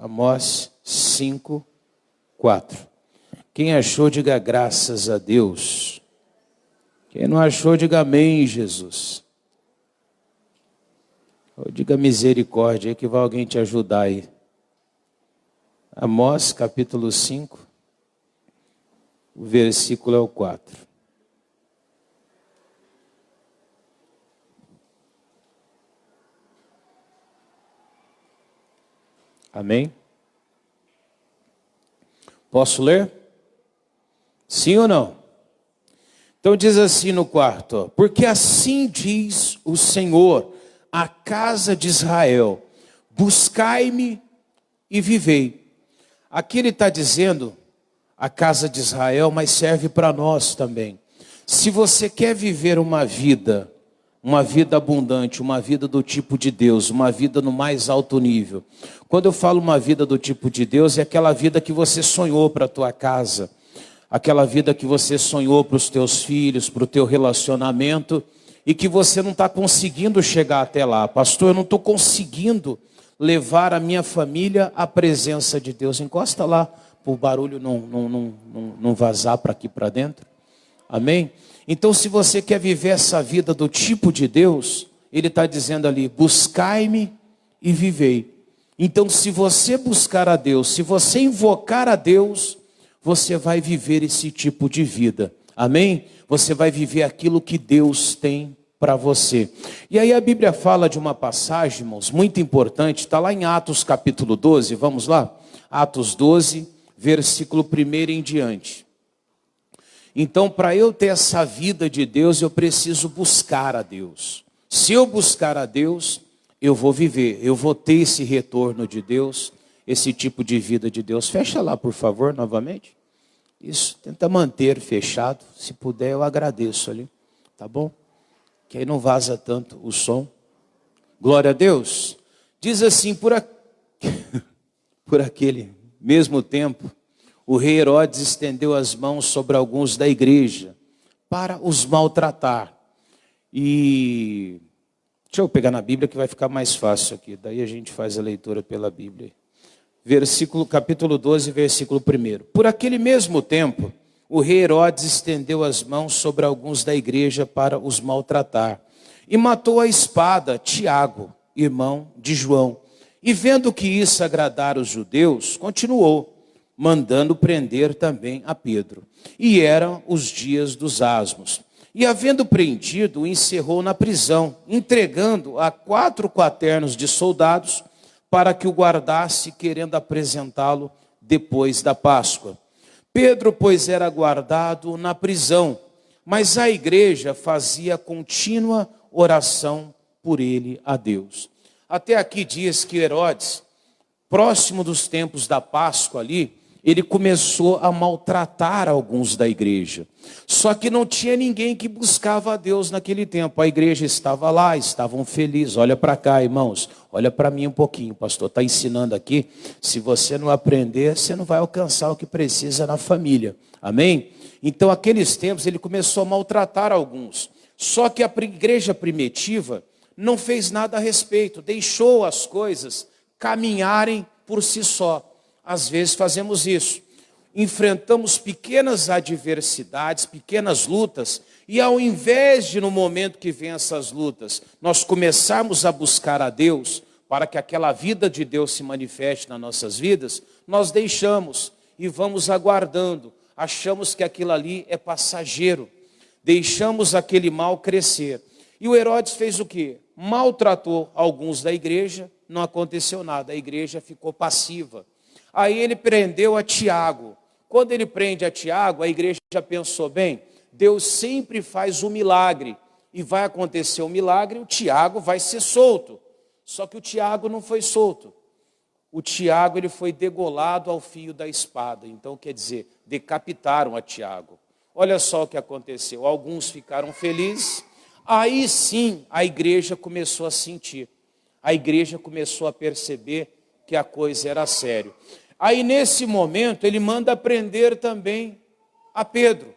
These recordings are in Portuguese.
Amós 5, 4. Quem achou, diga graças a Deus. Quem não achou, diga amém, Jesus. Ou diga misericórdia, aí que vai alguém te ajudar aí. Amós capítulo 5, o versículo é o 4. Amém? Posso ler? Sim ou não? Então diz assim no 4, porque assim diz o Senhor, a casa de Israel, buscai-me e vivei. Aqui ele está dizendo, a casa de Israel, mas serve para nós também. Se você quer viver uma vida abundante, uma vida do tipo de Deus, uma vida no mais alto nível. Quando eu falo uma vida do tipo de Deus, é aquela vida que você sonhou para a tua casa, aquela vida que você sonhou para os teus filhos, para o teu relacionamento, e que você não está conseguindo chegar até lá. Pastor, eu não estou conseguindo levar a minha família à presença de Deus. Encosta lá, para o barulho não vazar para aqui para dentro. Amém? Então, se você quer viver essa vida do tipo de Deus, ele está dizendo ali, buscai-me e vivei. Então, se você buscar a Deus, se você invocar a Deus, você vai viver esse tipo de vida. Amém? Você vai viver aquilo que Deus tem para você. E aí a Bíblia fala de uma passagem, irmãos, muito importante, está lá em Atos capítulo 12, vamos lá? Atos 12, versículo 1 em diante. Então, para eu ter essa vida de Deus, eu preciso buscar a Deus. Se eu buscar a Deus, eu vou viver, eu vou ter esse retorno de Deus, esse tipo de vida de Deus. Fecha lá, por favor, novamente. Isso, tenta manter fechado. Se puder, eu agradeço ali, tá bom? Que aí não vaza tanto o som. Glória a Deus. Diz assim, por aquele mesmo tempo, o rei Herodes estendeu as mãos sobre alguns da igreja para os maltratar. E deixa eu pegar na Bíblia que vai ficar mais fácil aqui. Daí a gente faz a leitura pela Bíblia. Capítulo 12, versículo 1. Por aquele mesmo tempo, o rei Herodes estendeu as mãos sobre alguns da igreja para os maltratar. E matou a espada Tiago, irmão de João. E vendo que isso agradara os judeus, continuou, mandando prender também a Pedro. E eram os dias dos asmos. E havendo prendido, o encerrou na prisão, entregando a 4 quaternos de soldados para que o guardasse, querendo apresentá-lo depois da Páscoa. Pedro, pois, era guardado na prisão, mas a igreja fazia contínua oração por ele a Deus. Até aqui diz que Herodes, próximo dos tempos da Páscoa ali, ele começou a maltratar alguns da igreja. Só que não tinha ninguém que buscava a Deus naquele tempo. A igreja estava lá, estavam felizes. Olha para cá, irmãos. Olha para mim um pouquinho, pastor. Está ensinando aqui. Se você não aprender, você não vai alcançar o que precisa na família. Amém? Então, aqueles tempos, ele começou a maltratar alguns. Só que a igreja primitiva não fez nada a respeito. Deixou as coisas caminharem por si só. Às vezes fazemos isso, enfrentamos pequenas adversidades, pequenas lutas, e ao invés de no momento que vem essas lutas, nós começarmos a buscar a Deus, para que aquela vida de Deus se manifeste nas nossas vidas, nós deixamos e vamos aguardando, achamos que aquilo ali é passageiro, deixamos aquele mal crescer. E o Herodes fez o quê? Maltratou alguns da igreja, não aconteceu nada, a igreja ficou passiva. Aí ele prendeu a Tiago. Quando ele prende a Tiago, a igreja já pensou, bem, Deus sempre faz um milagre. E vai acontecer um milagre, o Tiago vai ser solto. Só que o Tiago não foi solto. O Tiago ele foi degolado ao fio da espada. Então, quer dizer, decapitaram a Tiago. Olha só o que aconteceu. Alguns ficaram felizes. Aí sim, a igreja começou a sentir. A igreja começou a perceber que a coisa era sério. Aí nesse momento ele manda prender também a Pedro.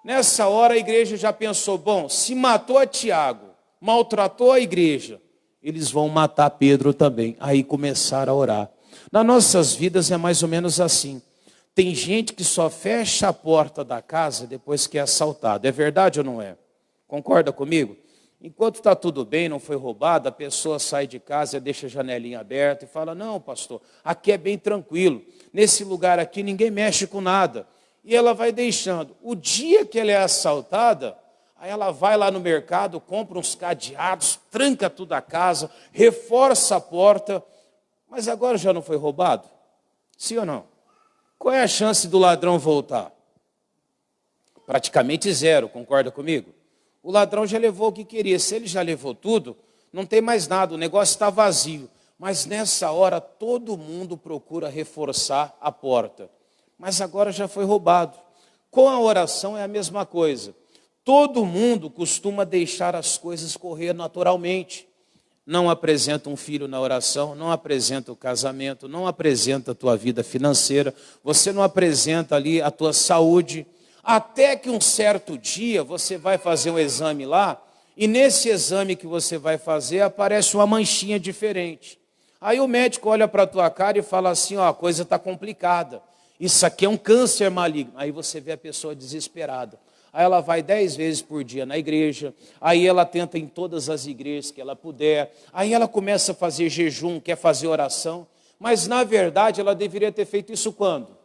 Nessa hora a igreja já pensou, bom, se matou a Tiago, maltratou a igreja, eles vão matar Pedro também. Aí começaram a orar. Nas nossas vidas é mais ou menos assim. Tem gente que só fecha a porta da casa depois que é assaltado. É verdade ou não é? Concorda comigo? Enquanto está tudo bem, não foi roubado, a pessoa sai de casa, deixa a janelinha aberta e fala, não, pastor, aqui é bem tranquilo. Nesse lugar aqui ninguém mexe com nada. E ela vai deixando. O dia que ela é assaltada, aí ela vai lá no mercado, compra uns cadeados, tranca tudo a casa, reforça a porta. Mas agora já não foi roubado? Sim ou não? Qual é a chance do ladrão voltar? Praticamente zero, concorda comigo? O ladrão já levou o que queria. Se ele já levou tudo, não tem mais nada, o negócio está vazio. Mas nessa hora todo mundo procura reforçar a porta. Mas agora já foi roubado. Com a oração é a mesma coisa. Todo mundo costuma deixar as coisas correr naturalmente. Não apresenta um filho na oração, não apresenta o casamento, não apresenta a tua vida financeira, você não apresenta ali a tua saúde, até que um certo dia você vai fazer um exame lá, e nesse exame que você vai fazer aparece uma manchinha diferente. Aí o médico olha para a tua cara e fala assim, ó, a coisa está complicada, isso aqui é um câncer maligno. Aí você vê a pessoa desesperada. Aí ela vai 10 vezes por dia na igreja, aí ela tenta em todas as igrejas que ela puder, aí ela começa a fazer jejum, quer fazer oração, mas na verdade ela deveria ter feito isso quando?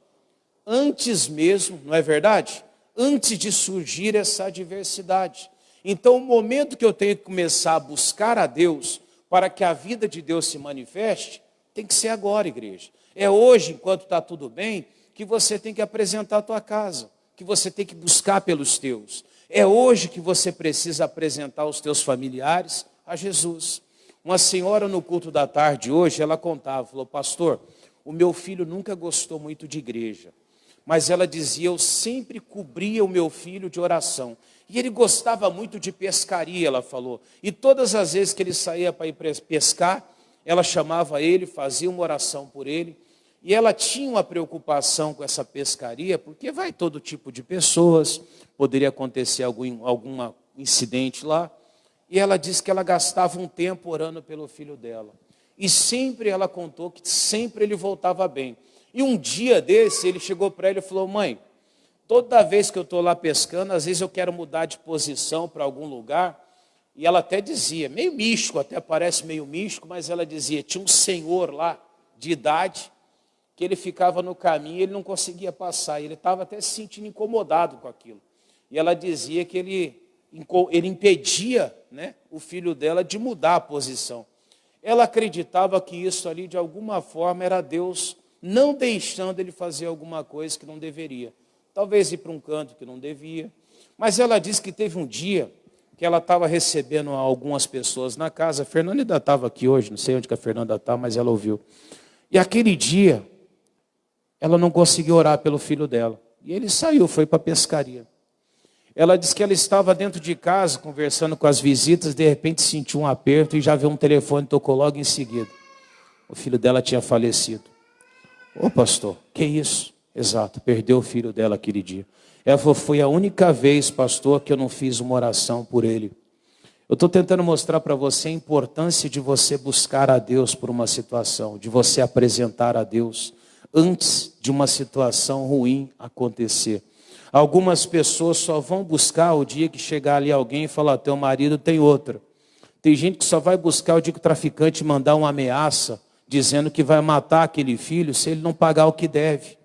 Antes mesmo, não é verdade? Antes de surgir essa adversidade. Então o momento que eu tenho que começar a buscar a Deus, para que a vida de Deus se manifeste, tem que ser agora, igreja. É hoje, enquanto está tudo bem, que você tem que apresentar a tua casa, que você tem que buscar pelos teus. É hoje que você precisa apresentar os teus familiares a Jesus. Uma senhora no culto da tarde hoje, ela contava, falou, pastor, o meu filho nunca gostou muito de igreja, mas ela dizia, eu sempre cobria o meu filho de oração. E ele gostava muito de pescaria, ela falou. E todas as vezes que ele saía para ir pescar, ela chamava ele, fazia uma oração por ele. E ela tinha uma preocupação com essa pescaria, porque vai todo tipo de pessoas, poderia acontecer algum incidente lá. E ela disse que ela gastava um tempo orando pelo filho dela. E sempre ela contou que sempre ele voltava bem. E um dia desse, ele chegou para ela e falou, mãe, toda vez que eu estou lá pescando, às vezes eu quero mudar de posição para algum lugar. E ela até dizia, meio místico, até parece meio místico, mas ela dizia, tinha um senhor lá de idade, que ele ficava no caminho e ele não conseguia passar. Ele estava até se sentindo incomodado com aquilo. E ela dizia que ele impedia, né, o filho dela de mudar a posição. Ela acreditava que isso ali, de alguma forma, era Deus não deixando ele fazer alguma coisa que não deveria. Talvez ir para um canto que não devia. Mas ela disse que teve um dia que ela estava recebendo algumas pessoas na casa. A Fernanda ainda estava aqui hoje, não sei onde que a Fernanda está, mas ela ouviu. E aquele dia, ela não conseguiu orar pelo filho dela. E ele saiu, foi para a pescaria. Ela disse que ela estava dentro de casa, conversando com as visitas, de repente sentiu um aperto e já viu um telefone, tocou logo em seguida. O filho dela tinha falecido. Ô pastor, que isso? Exato, perdeu o filho dela aquele dia. Ela falou, foi a única vez, pastor, que eu não fiz uma oração por ele. Eu estou tentando mostrar para você a importância de você buscar a Deus por uma situação, de você apresentar a Deus antes de uma situação ruim acontecer. Algumas pessoas só vão buscar o dia que chegar ali alguém e falar, teu marido tem outra. Tem gente que só vai buscar o dia que o traficante mandar uma ameaça, dizendo que vai matar aquele filho se ele não pagar o que deve.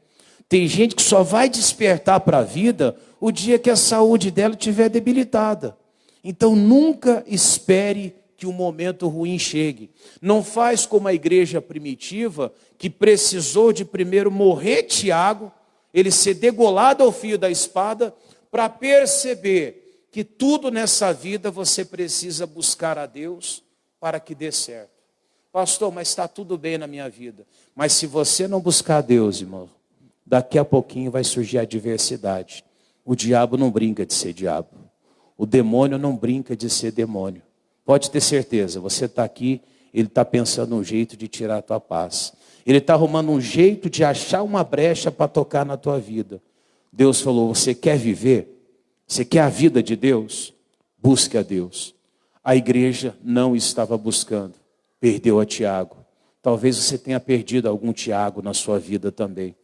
Tem gente que só vai despertar para a vida o dia que a saúde dela estiver debilitada. Então nunca espere que o momento ruim chegue. Não faz como a igreja primitiva, que precisou de primeiro morrer Tiago, ele ser degolado ao fio da espada, para perceber que tudo nessa vida você precisa buscar a Deus para que dê certo. Pastor, mas está tudo bem na minha vida. Mas se você não buscar a Deus, irmão, daqui a pouquinho vai surgir a adversidade. O diabo não brinca de ser diabo. O demônio não brinca de ser demônio. Pode ter certeza, você está aqui, ele está pensando um jeito de tirar a tua paz. Ele está arrumando um jeito de achar uma brecha para tocar na tua vida. Deus falou, você quer viver? Você quer a vida de Deus? Busque a Deus. A igreja não estava buscando. Perdeu a Tiago. Talvez você tenha perdido algum Tiago na sua vida também.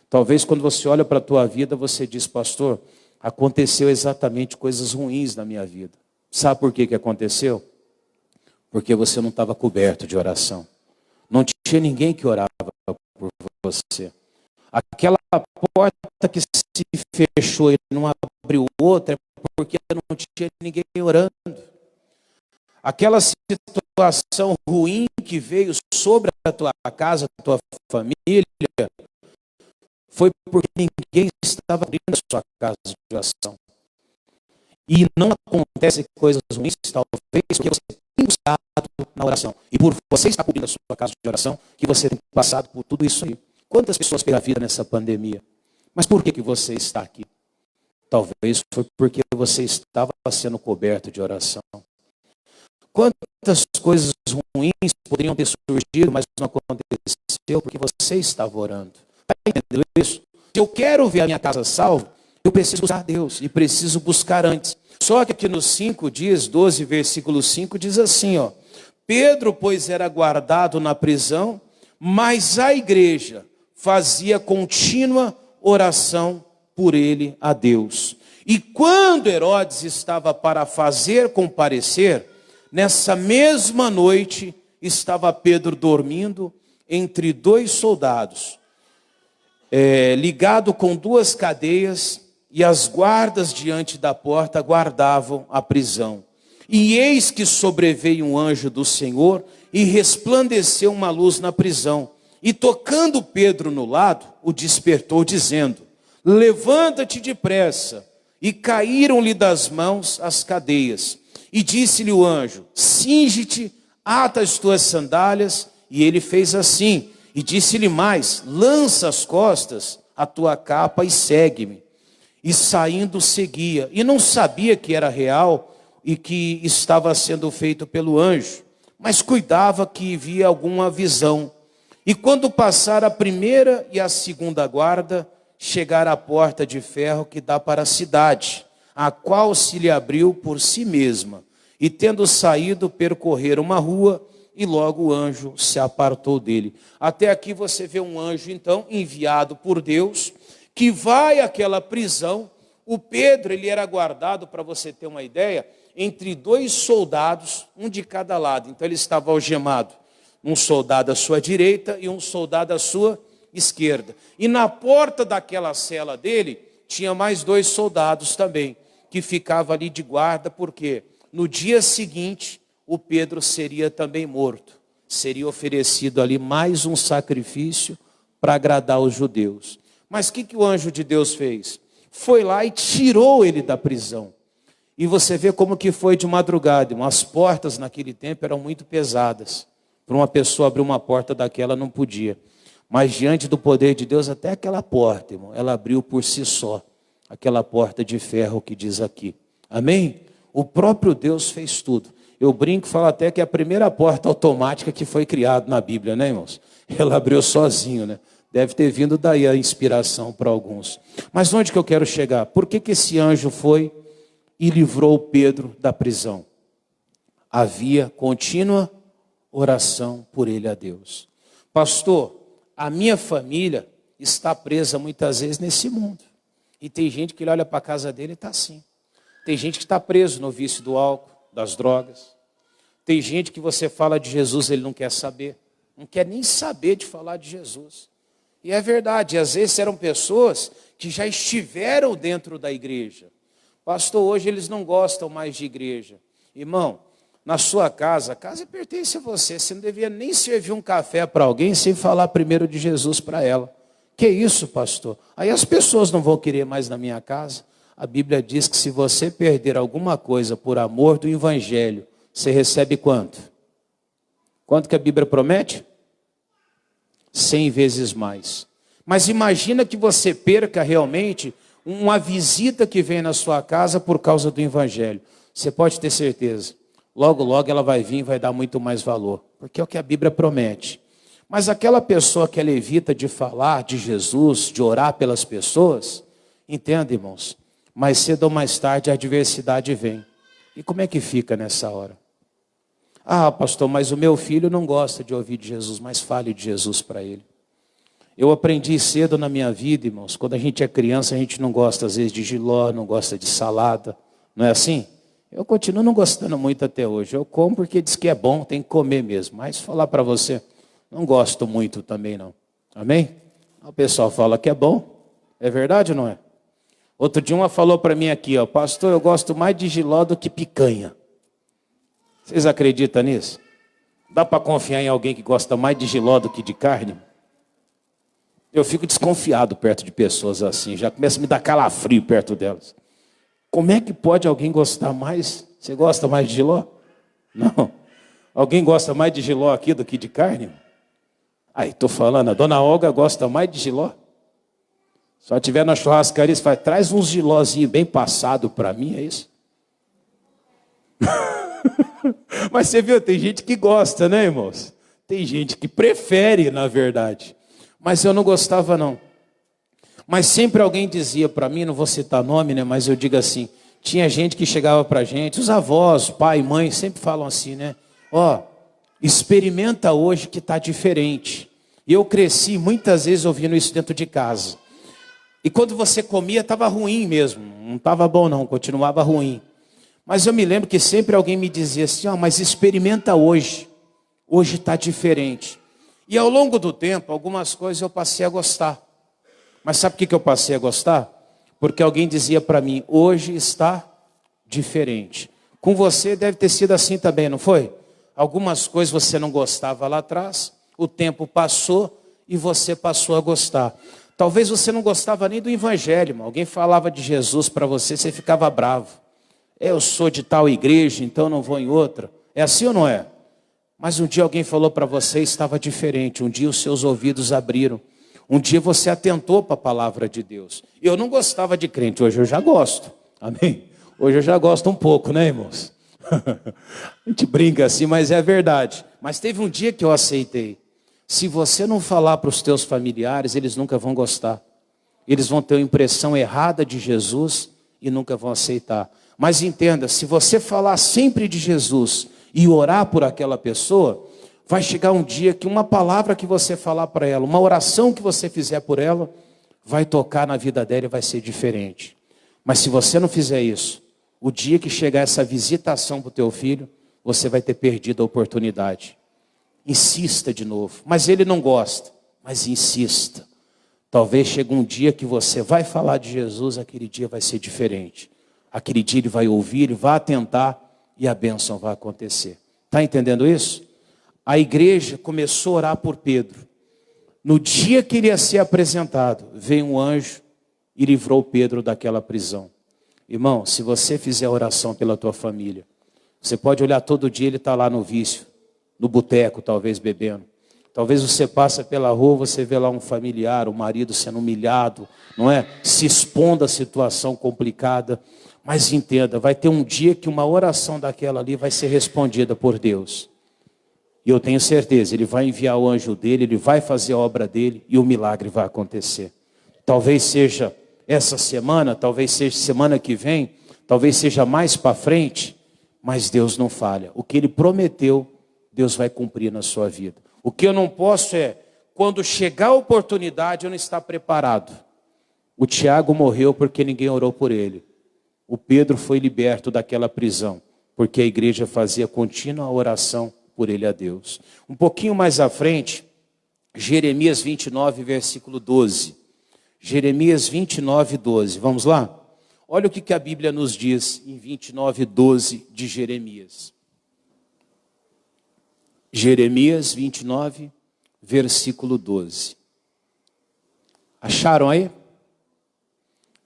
Talvez quando você olha para a tua vida, você diz, pastor, aconteceu exatamente coisas ruins na minha vida. Sabe por que aconteceu? Porque você não estava coberto de oração. Não tinha ninguém que orava por você. Aquela porta que se fechou e não abriu outra é porque não tinha ninguém orando. Aquela situação ruim que veio sobre a tua casa, a tua família, foi porque ninguém estava abrindo a sua casa de oração. E não acontece coisas ruins, talvez, porque você tem buscado na oração. E por você estar cobrindo a sua casa de oração, que você tem passado por tudo isso aí. Quantas pessoas perderam a vida nessa pandemia? Mas por que você está aqui? Talvez foi porque você estava sendo coberto de oração. Quantas coisas ruins poderiam ter surgido, mas não aconteceu porque você estava orando. Está entendendo isso? Se eu quero ver a minha casa salva, eu preciso buscar Deus e preciso buscar antes. Só que aqui nos 5 dias, 12, versículo 5, diz assim, ó. Pedro, pois, era guardado na prisão, mas a igreja fazia contínua oração por ele a Deus. E quando Herodes estava para fazer comparecer, nessa mesma noite estava Pedro dormindo entre 2 soldados, ligado com 2 cadeias, e as guardas diante da porta guardavam a prisão. E eis que sobreveio um anjo do Senhor e resplandeceu uma luz na prisão. E tocando Pedro no lado, o despertou, dizendo, levanta-te depressa. E caíram-lhe das mãos as cadeias. E disse-lhe o anjo, cinge-te, ata as tuas sandálias. E ele fez assim. E disse-lhe mais, lança as costas a tua capa e segue-me. E saindo seguia. E não sabia que era real e que estava sendo feito pelo anjo. Mas cuidava que via alguma visão. E quando passar a primeira e a segunda guarda, chegar à porta de ferro que dá para a cidade, a qual se lhe abriu por si mesma. E tendo saído, percorrer uma rua, e logo o anjo se apartou dele. Até aqui você vê um anjo, então, enviado por Deus, que vai àquela prisão. O Pedro, ele era guardado, para você ter uma ideia, entre 2 soldados, um de cada lado. Então ele estava algemado. Um soldado à sua direita e um soldado à sua esquerda. E na porta daquela cela dele, tinha mais 2 soldados também, que ficavam ali de guarda, porque no dia seguinte, o Pedro seria também morto. Seria oferecido ali mais um sacrifício para agradar os judeus. Mas o que o anjo de Deus fez? Foi lá e tirou ele da prisão. E você vê como que foi de madrugada. As portas naquele tempo eram muito pesadas. Para uma pessoa abrir uma porta daquela não podia. Mas diante do poder de Deus, até aquela porta, irmão, ela abriu por si só. Aquela porta de ferro que diz aqui. Amém? O próprio Deus fez tudo. Eu brinco e falo até que é a primeira porta automática que foi criada na Bíblia, né, irmãos? Ela abriu sozinho, né? Deve ter vindo daí a inspiração para alguns. Mas onde que eu quero chegar? Por que esse anjo foi e livrou Pedro da prisão? Havia contínua oração por ele a Deus. Pastor, a minha família está presa muitas vezes nesse mundo. E tem gente que ele olha para a casa dele e está assim. Tem gente que está preso no vício do álcool, das drogas. Tem gente que você fala de Jesus, ele não quer saber. Não quer nem saber de falar de Jesus. E é verdade, às vezes eram pessoas que já estiveram dentro da igreja. Pastor, hoje eles não gostam mais de igreja. Irmão, na sua casa, a casa pertence a você. Você não devia nem servir um café para alguém sem falar primeiro de Jesus para ela. Que isso, pastor? Aí as pessoas não vão querer mais na minha casa. A Bíblia diz que se você perder alguma coisa por amor do evangelho, você recebe quanto? Quanto que a Bíblia promete? 100 vezes mais. Mas imagina que você perca realmente uma visita que vem na sua casa por causa do evangelho. Você pode ter certeza. Logo, logo ela vai vir e vai dar muito mais valor. Porque é o que a Bíblia promete. Mas aquela pessoa que ela evita de falar de Jesus, de orar pelas pessoas, entenda, irmãos, mais cedo ou mais tarde a adversidade vem. E como é que fica nessa hora? Ah, pastor, mas o meu filho não gosta de ouvir de Jesus, mas fale de Jesus para ele. Eu aprendi cedo na minha vida, irmãos, quando a gente é criança, a gente não gosta às vezes de jiló, não gosta de salada, não é assim? Eu continuo não gostando muito até hoje. Eu como porque diz que é bom, tem que comer mesmo. Mas falar para você, não gosto muito também não. Amém? O pessoal fala que é bom, é verdade ou não é? Outro dia uma falou para mim aqui, ó, pastor, eu gosto mais de jiló do que picanha. Vocês acreditam nisso? Dá para confiar em alguém que gosta mais de jiló do que de carne? Eu fico desconfiado perto de pessoas assim, já começa a me dar calafrio perto delas. Como é que pode alguém gostar mais? Você gosta mais de jiló? Não. Alguém gosta mais de jiló aqui do que de carne? Aí, tô falando, a dona Olga gosta mais de jiló? Só tiver na churrascaria, você fala, traz uns jilózinhos bem passado para mim, é isso? Mas você viu, tem gente que gosta, né, irmãos? Tem gente que prefere, na verdade. Mas eu não gostava, não. Mas sempre alguém dizia para mim, não vou citar nome, né? Mas eu digo assim, tinha gente que chegava para a gente, os avós, pai, mãe, sempre falam assim, né? Ó, experimenta hoje que está diferente. E eu cresci muitas vezes ouvindo isso dentro de casa. E quando você comia, estava ruim mesmo. Não estava bom, não, continuava ruim. Mas eu me lembro que sempre alguém me dizia assim, ó, mas experimenta hoje. Hoje está diferente. E ao longo do tempo, algumas coisas eu passei a gostar. Mas sabe por que eu passei a gostar? Porque alguém dizia para mim, hoje está diferente. Com você deve ter sido assim também, não foi? Algumas coisas você não gostava lá atrás, o tempo passou e você passou a gostar. Talvez você não gostava nem do evangelho, irmão. Alguém falava de Jesus para você, você ficava bravo. Eu sou de tal igreja, então não vou em outra. É assim ou não é? Mas um dia alguém falou para você, estava diferente. Um dia os seus ouvidos abriram. Um dia você atentou para a palavra de Deus. Eu não gostava de crente, hoje eu já gosto. Amém? Hoje eu já gosto um pouco, né, irmãos? A gente brinca assim, mas é verdade. Mas teve um dia que eu aceitei. Se você não falar para os teus familiares, eles nunca vão gostar. Eles vão ter uma impressão errada de Jesus e nunca vão aceitar. Mas entenda, se você falar sempre de Jesus e orar por aquela pessoa, vai chegar um dia que uma palavra que você falar para ela, uma oração que você fizer por ela, vai tocar na vida dela e vai ser diferente. Mas se você não fizer isso, o dia que chegar essa visitação para o teu filho, você vai ter perdido a oportunidade. Insista de novo. Mas ele não gosta, mas insista. Talvez chegue um dia que você vai falar de Jesus, aquele dia vai ser diferente. Aquele dia ele vai ouvir, ele vai atentar e a bênção vai acontecer. Está entendendo isso? A igreja começou a orar por Pedro. No dia que ele ia ser apresentado, veio um anjo e livrou Pedro daquela prisão. Irmão, se você fizer oração pela tua família, você pode olhar todo dia, ele está lá no vício, no boteco, talvez bebendo. Talvez você passa pela rua, você vê lá um familiar, o marido sendo humilhado, não é? Se expondo à situação complicada. Mas entenda, vai ter um dia que uma oração daquela ali vai ser respondida por Deus. E eu tenho certeza, ele vai enviar o anjo dele, ele vai fazer a obra dele e o milagre vai acontecer. Talvez seja essa semana, talvez seja semana que vem, talvez seja mais para frente, mas Deus não falha. O que ele prometeu, Deus vai cumprir na sua vida. O que eu não posso é, quando chegar a oportunidade, eu não estar preparado. O Tiago morreu porque ninguém orou por ele. O Pedro foi liberto daquela prisão, porque a igreja fazia contínua oração por ele a Deus. Um pouquinho mais à frente, Jeremias 29, versículo 12. Jeremias 29, 12. Vamos lá? Olha o que a Bíblia nos diz em 29, 12 de Jeremias. Jeremias 29, versículo 12. Acharam aí?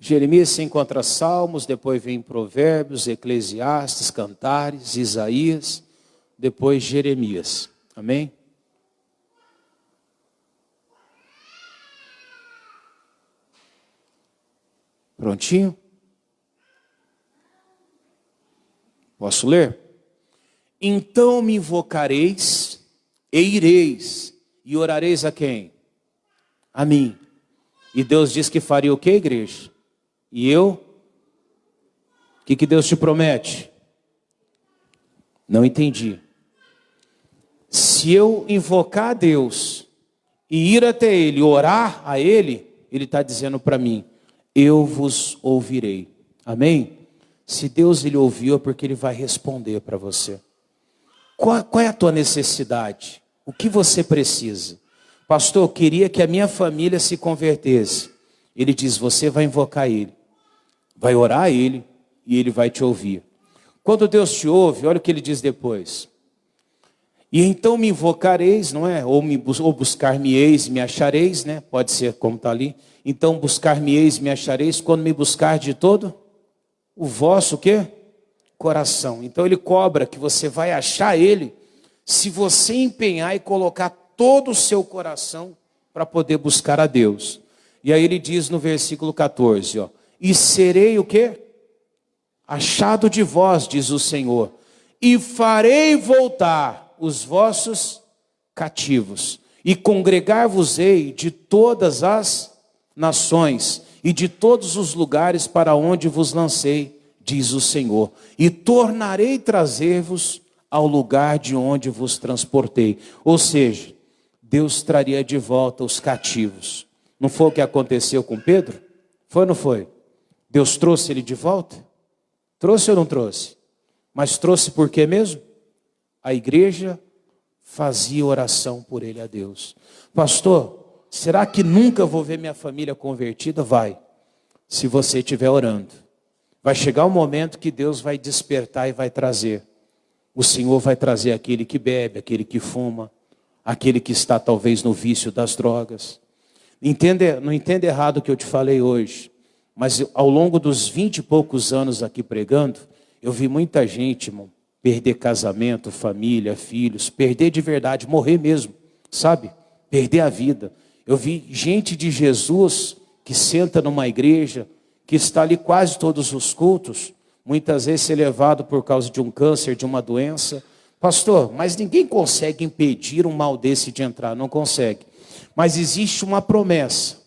Jeremias se encontra Salmos, depois vem Provérbios, Eclesiastes, Cantares, Isaías, depois Jeremias. Amém? Prontinho? Posso ler? Então me invocareis e ireis, e orareis a quem? A mim. E Deus diz que faria o que, igreja? E eu? O que Deus te promete? Não entendi. Se eu invocar a Deus e ir até Ele, orar a Ele, Ele está dizendo para mim, eu vos ouvirei. Amém? Se Deus Ele ouviu, é porque Ele vai responder para você. Qual é a tua necessidade? O que você precisa? Pastor, eu queria que a minha família se convertesse. Ele diz, você vai invocar Ele, vai orar a Ele e Ele vai te ouvir. Quando Deus te ouve, olha o que Ele diz depois. E então me invocareis, não é? Ou buscar-me-eis, me achareis, né? Pode ser como está ali. Então buscar-me-eis, me achareis, quando me buscar de todo o vosso, o quê? Coração. Então Ele cobra que você vai achar Ele, se você empenhar e colocar todo o seu coração para poder buscar a Deus. E aí Ele diz no versículo 14, ó, e serei o quê? Achado de vós, diz o Senhor, e farei voltar os vossos cativos, e congregar-vos-ei de todas as nações, e de todos os lugares para onde vos lancei, diz o Senhor, e tornarei trazer-vos ao lugar de onde vos transportei. Ou seja, Deus traria de volta os cativos. Não foi o que aconteceu com Pedro? Foi ou não foi? Deus trouxe ele de volta? Trouxe ou não trouxe? Mas trouxe por quê mesmo? A igreja fazia oração por ele a Deus. Pastor, será que nunca vou ver minha família convertida? Vai, se você estiver orando. Vai chegar um momento que Deus vai despertar e vai trazer. O Senhor vai trazer aquele que bebe, aquele que fuma, aquele que está talvez no vício das drogas. Não entenda errado o que eu te falei hoje, mas ao longo dos 20 e poucos anos aqui pregando, eu vi muita gente, irmão, perder casamento, família, filhos, perder de verdade, morrer mesmo, sabe? Perder a vida. Eu vi gente de Jesus que senta numa igreja, que está ali quase todos os cultos, muitas vezes ser levado por causa de um câncer, de uma doença. Pastor, mas ninguém consegue impedir um mal desse de entrar, não consegue. Mas existe uma promessa,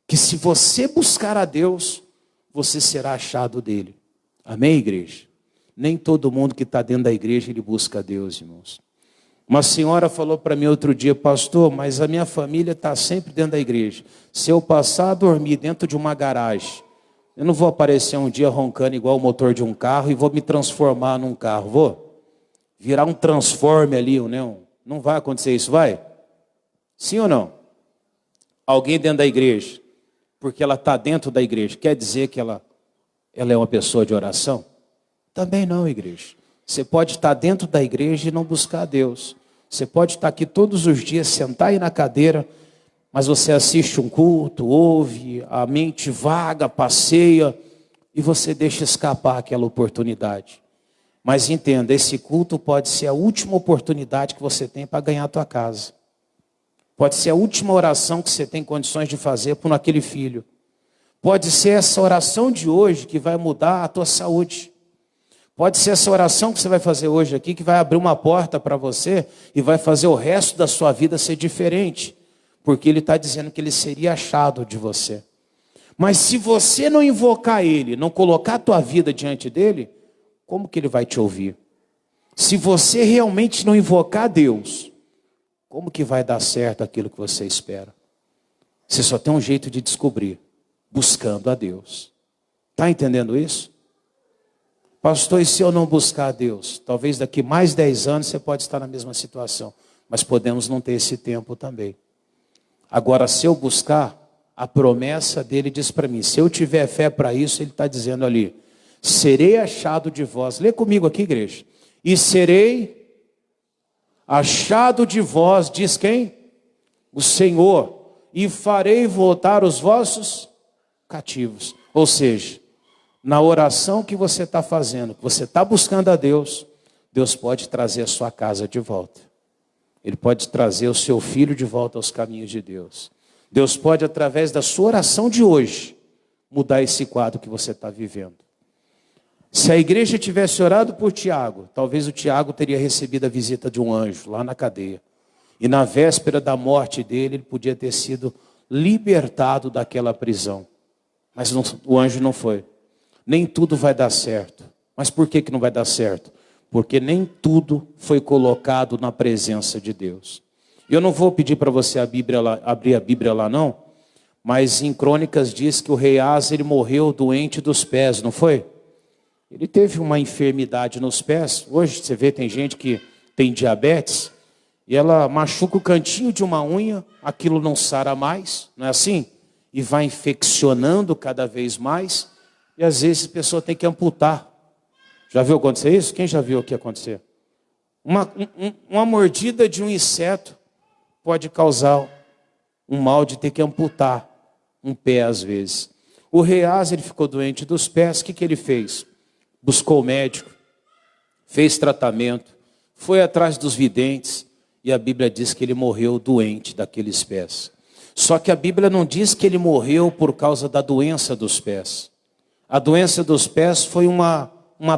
que se você buscar a Deus, você será achado dele. Amém, igreja? Nem todo mundo que está dentro da igreja, ele busca a Deus, irmãos. Uma senhora falou para mim outro dia, pastor, mas a minha família está sempre dentro da igreja. Se eu passar a dormir dentro de uma garagem, eu não vou aparecer um dia roncando igual o motor de um carro e vou me transformar num carro, vou? Virar um transforme ali, né? Não vai acontecer isso, vai? Sim ou não? Alguém dentro da igreja, porque ela está dentro da igreja, quer dizer que ela é uma pessoa de oração? Também não, igreja. Você pode estar dentro da igreja e não buscar a Deus. Você pode estar aqui todos os dias, sentar aí na cadeira, mas você assiste um culto, ouve, a mente vaga, passeia, e você deixa escapar aquela oportunidade. Mas entenda, esse culto pode ser a última oportunidade que você tem para ganhar a tua casa. Pode ser a última oração que você tem condições de fazer por aquele filho. Pode ser essa oração de hoje que vai mudar a tua saúde. Pode ser essa oração que você vai fazer hoje aqui, que vai abrir uma porta para você e vai fazer o resto da sua vida ser diferente. Porque Ele está dizendo que Ele seria achado de você. Mas se você não invocar Ele, não colocar a tua vida diante dEle, como que Ele vai te ouvir? Se você realmente não invocar Deus, como que vai dar certo aquilo que você espera? Você só tem um jeito de descobrir, buscando a Deus. Está entendendo isso? Pastor, e se eu não buscar a Deus? Talvez daqui mais 10 anos você pode estar na mesma situação. Mas podemos não ter esse tempo também. Agora, se eu buscar, a promessa dele diz para mim, se eu tiver fé para isso, ele está dizendo ali, serei achado de vós. Lê comigo aqui, igreja. E serei achado de vós, diz quem? O Senhor. E farei voltar os vossos cativos. Ou seja, na oração que você está fazendo, que você está buscando a Deus, Deus pode trazer a sua casa de volta. Ele pode trazer o seu filho de volta aos caminhos de Deus. Deus pode, através da sua oração de hoje, mudar esse quadro que você está vivendo. Se a igreja tivesse orado por Tiago, talvez o Tiago teria recebido a visita de um anjo lá na cadeia. E na véspera da morte dele, ele podia ter sido libertado daquela prisão. Mas o anjo não foi. Nem tudo vai dar certo. Mas por que não vai dar certo? porque nem tudo foi colocado na presença de Deus. Eu não vou pedir para você abrir a Bíblia lá não, mas em Crônicas diz que o rei Asa, ele morreu doente dos pés, não foi? Ele teve uma enfermidade nos pés. Hoje você vê, tem gente que tem diabetes, e ela machuca o cantinho de uma unha, aquilo não sara mais, não é assim? E vai infeccionando cada vez mais, e às vezes a pessoa tem que amputar. Já viu acontecer isso? Quem já viu o que acontecer? Uma mordida de um inseto pode causar um mal de ter que amputar um pé às vezes. O rei Asa, ele ficou doente dos pés, o que ele fez? Buscou o médico, fez tratamento, foi atrás dos videntes, e a Bíblia diz que ele morreu doente daqueles pés. Só que a Bíblia não diz que ele morreu por causa da doença dos pés. A doença dos pés foi uma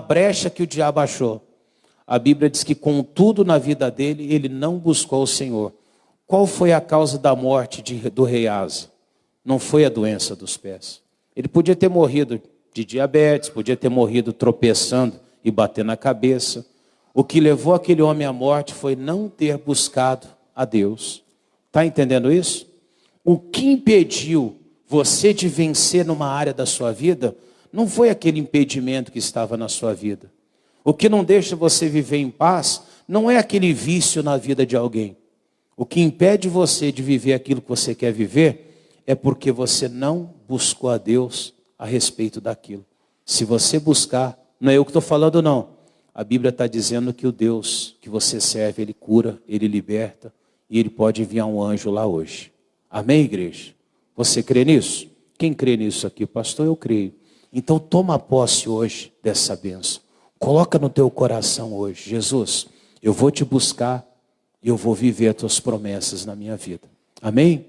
brecha que o diabo achou. A Bíblia diz que contudo na vida dele, ele não buscou o Senhor. Qual foi a causa da morte do rei Asa? Não foi a doença dos pés. Ele podia ter morrido de diabetes, podia ter morrido tropeçando e batendo na cabeça. O que levou aquele homem à morte foi não ter buscado a Deus. Está entendendo isso? O que impediu você de vencer numa área da sua vida não foi aquele impedimento que estava na sua vida. O que não deixa você viver em paz não é aquele vício na vida de alguém. O que impede você de viver aquilo que você quer viver é porque você não buscou a Deus a respeito daquilo. Se você buscar, não é eu que estou falando não. A Bíblia está dizendo que o Deus que você serve, Ele cura, Ele liberta, e Ele pode enviar um anjo lá hoje. Amém, igreja? Você crê nisso? Quem crê nisso aqui? Pastor, eu creio. Então toma posse hoje dessa bênção. Coloca no teu coração hoje: Jesus, eu vou te buscar e eu vou viver as tuas promessas na minha vida. Amém?